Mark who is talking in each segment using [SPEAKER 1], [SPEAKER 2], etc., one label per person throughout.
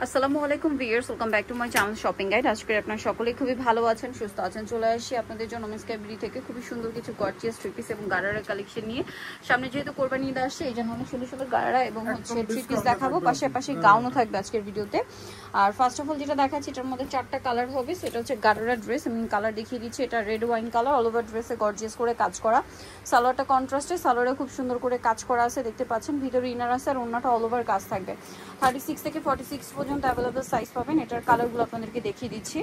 [SPEAKER 1] আসসালামু আলাইকুম viewers, welcome back to my channel shopping guide. আজকে আপনারা সকলেই খুবই ভালো আছেন, সুস্থ আছেন। চলে আসি আপনাদের জন্য মিসক্যাবরি থেকে খুবই সুন্দর কিছু গর্জিয়াস থ্রি পিস এবং গারারা কালেকশন নিয়ে। সামনে যেহেতু কোরবানি ঈদ আসছে, এই জন্য অনেক সুন্দর সুন্দর গারারা এবং হচ্ছে থ্রি পিস দেখাবো, পাশাপাশি গাউনও থাকবে আজকের ভিডিওতে। আর ফার্স্ট অফ অল যেটা দেখাচ্ছি, এটার মধ্যে 4টা কালার হবে। সেটা হচ্ছে গারারা ড্রেস, আমি কালার দেখিয়ে দিচ্ছি। এটা red wine colour, all over ড্রেসে গর্জিয়াস করে কাজ করা। সালোয়ারটা কন্ট্রাস্টে, সালোয়ারে খুব সুন্দর করে কাজ করা আছে, দেখতে পাচ্ছেন। ভিতরে ইনার আছে আর ওন্নাটা অল ওভার কাজ থাকবে। 36 থেকে 46 পর্যন্ত অ্যাভেলেবল সাইজ পাবেন। এটার কালারগুলো আপনাদেরকে দেখিয়ে দিচ্ছি।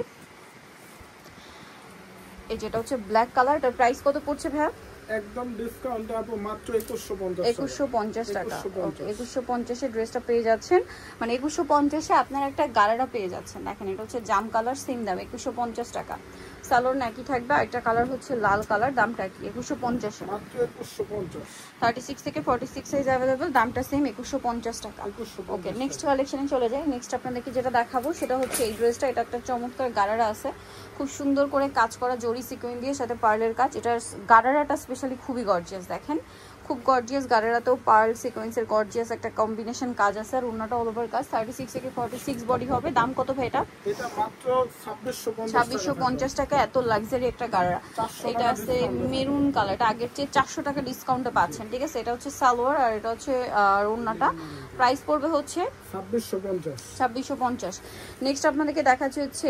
[SPEAKER 1] এই যেটা হচ্ছে ব্ল্যাক কালার, এটার প্রাইস কত পড়ছে ভাইয়া?
[SPEAKER 2] একদম ডিসকাউন্ট আপু মাত্র
[SPEAKER 1] 2150 টাকা। ওকে, 2150 এ ড্রেসটা পেয়ে যাচ্ছেন। মানে 2150 এ আপনারা একটা গারারা পেয়ে যাচ্ছেন। দেখেন, এটা হচ্ছে জাম কালার, সেম দাম 2150 টাকা। সালোয়ার নাকি থাকবে। আরেকটা কালার হচ্ছে লাল কালার, দামটা কি? 2150 এ
[SPEAKER 2] মাত্র 2150।
[SPEAKER 1] 36 থেকে 46 সাইজ अवेलेबल, দামটা সেম 2150 টাকা। ওকে, নেক্সট কালেকশনে চলে যাই। নেক্সট আপনাদেরকে যেটা দেখাবো সেটা হচ্ছে এই ড্রেসটা। এটা একটা চমৎকার গারারা আছে, খুব সুন্দর করে কাজ করা জরি সিকোয়েন্স দিয়ে, সাথে পার্লের কাজ। এটার গারারাটা স্পেশালি খুবই গর্জিয়াস, দেখেন খুব গর্জিয়াস। গারারাতেও পার্ল সিকোয়েন্সের গর্জিয়াস একটা কম্বিনেশন কাজ আছে। আর ওন্নাটা অল ওভার কাজ। 36 থেকে 46 বডি হবে। দাম কত ভাই এটা?
[SPEAKER 2] এটা মাত্র
[SPEAKER 1] 2650 টাকা। এত লাক্সারি একটা গারারা। এটা আছে মেরুন কালার, এটা আগের চেয়ে 400 টাকা ডিসকাউন্টে পাচ্ছেন, ঠিক আছে। এটা হচ্ছে সালোয়ার আর এটা হচ্ছে ওন্নাটা। প্রাইস পড়বে হচ্ছে 2650। নেক্সট আপনাদেরকে দেখাচ্ছি হচ্ছে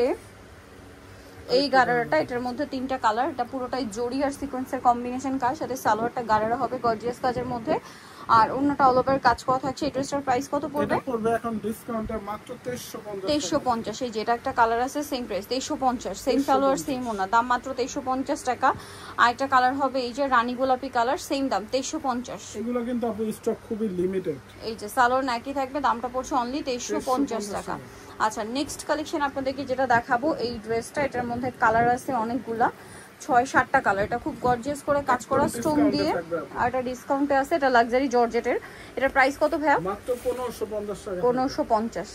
[SPEAKER 1] এই গারারাটা। এটার মধ্যে 3টা কালার, এটা পুরোটাই জরি আর সিকোয়েন্সের কম্বিনেশন কাজ, সাথে সালোয়ারটা গারারা হবে গর্জিয়াস কাজের মধ্যে। আর অন্যটা অল ওভার কাজ করা থাকছে। এই ড্রেসটার প্রাইস কত পড়বে?
[SPEAKER 2] এটা পড়বে এখন ডিসকাউন্টে মাত্র
[SPEAKER 1] 2350। এই যেটা একটা কালার আছে same price 2350, same salwar same ওন্না, দাম মাত্র 2350 টাকা। আর একটা কালার হবে এই যে রানী গোলাপি কালার, সেম দাম 2350।
[SPEAKER 2] এগুলো কিন্তু আপু স্টক খুবই লিমিটেড।
[SPEAKER 1] এই যে সালোয়ার নাকি থাকবে, দামটা পড়ছে অনলি 2350 টাকা। আচ্ছা, নেক্সট কালেকশন আপনাদেরকে যেটা দেখাবো এই ড্রেসটা। এটার মধ্যে কালার আছে অনেকগুলা, 6-7টা কালার। এটা খুব গর্জিয়াস করে কাজ করা স্টোন দিয়ে, আর এটা ডিসকাউন্টে আছে। এটা লাক্সারি জর্জেটের। এটার প্রাইস কত ভাইয়া?
[SPEAKER 2] মাত্র 1550 টাকা।
[SPEAKER 1] 1550।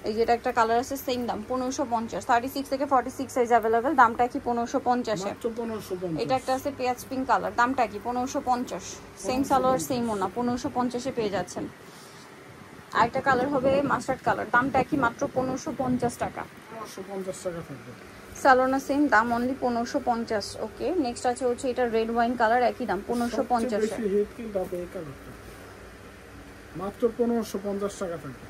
[SPEAKER 1] এই যেটা একটা কালার আছে সেম দাম 1550। 36 থেকে 46 সাইজ अवेलेबल, দামটা কি 1550 এ?
[SPEAKER 2] মাত্র 1550।
[SPEAKER 1] এটা একটা আছে পেঁয়াজ পিঙ্ক কালার, দামটা কি? 1550। সেম সালোয়ার সেম ওন্না, 1550 এ পেয়ে যাচ্ছেন। আরেকটা কালার হবে মাস্টার্ড কালার, দামটা কি? মাত্র 1550 টাকা।
[SPEAKER 2] 1550 টাকা থাকবে।
[SPEAKER 1] সালোনা সেম দাম, অনলি 1550। ওকে, নেক্সট আছে হচ্ছে এটা রেড ওয়াইন কালার, একই দাম 1550 এ।
[SPEAKER 2] হিট কিন্তু আপনি এই কালারটা মাত্র 1550 টাকা থাকবে,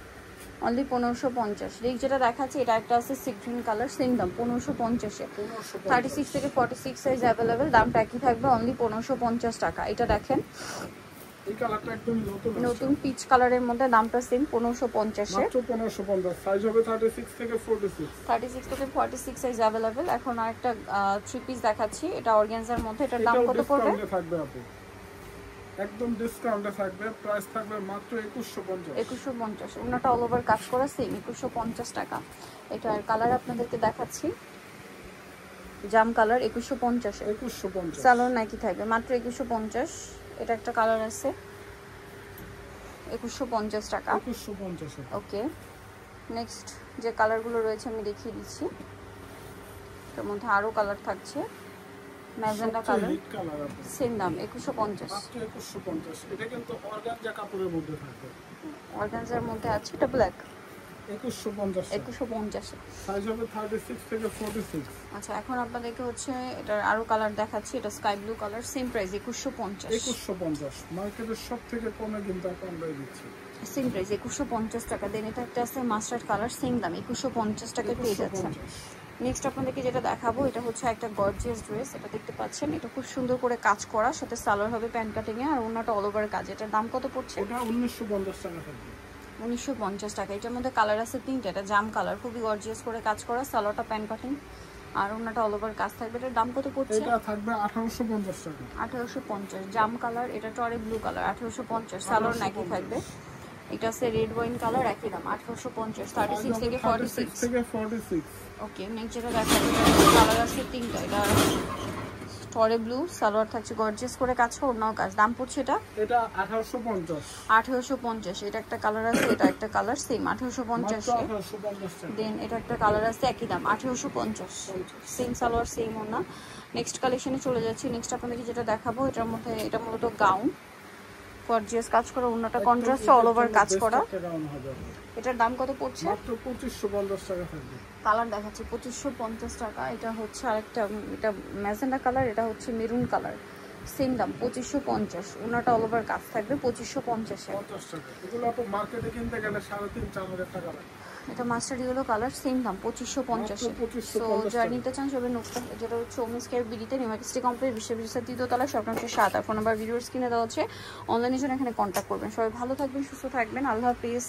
[SPEAKER 1] অনলি 1550। নেক্সট যেটা দেখাচ্ছি এটা একটা আছে সি গ্রিন কালার, সেম দাম 1550 এ। 36 থেকে 46 সাইজ अवेलेबल, দামটা একই থাকবে, অনলি 1550 টাকা। এটা দেখেন
[SPEAKER 2] এই কালারটা একদম
[SPEAKER 1] নতুন পিচ কালারের মধ্যে, দামটা সেম 1550 এ।
[SPEAKER 2] মাত্র 1550। সাইজ হবে 36 থেকে 46।
[SPEAKER 1] 36 থেকে 46 সাইজ अवेलेबल। এখন আরেকটা থ্রি পিস দেখাচ্ছি, এটা অর্গানজার মধ্যে। এটার দাম কত পড়বে?
[SPEAKER 2] ডিসকাউন্টে থাকবে আপু, একদম ডিসকাউন্টে থাকবে। প্রাইস থাকবে মাত্র 2150।
[SPEAKER 1] 2150। ওনাটা অল ওভার কাজ করা সেম 2150 টাকা। এটার কালার আপনাদেরকে দেখাচ্ছি, জাম কালার 2150 এ।
[SPEAKER 2] 2150
[SPEAKER 1] সালোয়ার নাকি থাকবে, মাত্র 2150। এটা একটা কালার আছে 2150 টাকা।
[SPEAKER 2] 2150।
[SPEAKER 1] ওকে, নেক্সট যে কালারগুলো রয়েছে আমি দেখিয়ে দিচ্ছি। এর মধ্যে আরো কালার থাকছে, ম্যাজেন্টা কালার, সেম দাম 2150।
[SPEAKER 2] মাত্র 2150। এটা কিন্তু অর্গানজা কাপড়ের মধ্যে থাকবে,
[SPEAKER 1] অর্গানজার মধ্যে আছে। এটা ব্ল্যাক
[SPEAKER 2] 2150। সাইজ হবে 36 থেকে 46।
[SPEAKER 1] আচ্ছা, এখন আপনাদেরকে হচ্ছে এটার আরো কালার দেখাচ্ছি। এটা sky blue colour, same price 2150।
[SPEAKER 2] 2150 মার্কেটের সব থেকে কমে কিন্তু আমরা দিচ্ছি,
[SPEAKER 1] সেম প্রাইস 2150 টাকা। দেন এটা একটা আছে মাস্টার্ড কালার, সেম দাম 2150 টাকায় পেয়ে যাচ্ছেন। নেক্সট আপনাদেরকে যেটা দেখাবো এটা হচ্ছে একটা গর্জিয়াস ড্রেস। এটা দেখতে পাচ্ছেন, এটা খুব সুন্দর করে কাজ করা, সাথে সালোয়ার হবে প্যান্ট কাটিং এ, আর ওন্নাটা অল ওভার কাজ। এটার দাম কত পড়ছে?
[SPEAKER 2] এটা 1950 টাকা থাকবে।
[SPEAKER 1] 1950 টাকা। এটার মধ্যে কালার আছে 3টা। এটা জাম কালার, খুবই গর্জিয়াস করে কাজ করা, সালোয়ারটা প্যান্ট কাটিং আর ওন্নাটা অল ওভার কাজ থাকবে। এটার দাম কত পড়ছে?
[SPEAKER 2] এটা থাকবে 1850 টাকা।
[SPEAKER 1] 1850। জাম কালার, এটা টরে ব্লু কালার, 1850। সালোয়ার নাকি থাকবে। এটা আছে রেড ওয়াইন কালার, একই দাম 1850। 36 থেকে 46। ওকে, নেক্সট যেটা দেখাবো কালার আছে 3টা। এটা টরে ব্লু, সালোয়ার থাকছে গর্জিয়াস করে কাজ করা, অন্য কাজ। দাম পড়ছে এটা
[SPEAKER 2] 1850।
[SPEAKER 1] 1850। এটা একটা কালার আছে, এটা একটা কালার সেম 1850 এ। দেন এটা একটা কালার আছে একই দাম 1850, সেম সালোয়ার সেম ওন্না। নেক্সট কালেকশনে চলে যাচ্ছি। নেক্সট আপনাদেরকে যেটা দেখাবো এটার মধ্যে, এটা মূলত গাউন, গর্জিয়াস কাজ করা, ওন্নাটা কন্ট্রাস্ট অল ওভার কাজ করা। এটার দাম কত পড়ছে?
[SPEAKER 2] মাত্র 2550 টাকা থাকবে।
[SPEAKER 1] কালার দেখাচ্ছি 2550 টাকা। এটা হচ্ছে আরেকটা, এটা ম্যাজেন্ডা কালার, এটা হচ্ছে মেরুন কালার, সেম দাম 2550। ওন্নাটা অল ওভার কাজ থাকবে 2550 এ।
[SPEAKER 2] 50 টাকা। এগুলো আপনি মার্কেটে কিনতে গেলে 3.5-4 টাকা লাগে।
[SPEAKER 1] এটা মাস্টার্ড ইয়েলো কালার, সেম দাম 2550 এ। সো যারা নিতে চান সবাই নোটটা, যেটা হচ্ছে ওমেন্স কেয়ার বিডিতে নিউমার্কেট কমপ্লেক্স বিশ্ববিদ্যালয় 3য় তলা, শপ নম্বর 7। আর ফোন নাম্বার ভিডিওর স্ক্রিনে দেওয়া আছে, অনলাইনের জন্য এখানে কন্ট্যাক্ট করবেন। সবাই ভালো থাকবেন, সুস্থ থাকবেন, আল্লাহ হাফেজ।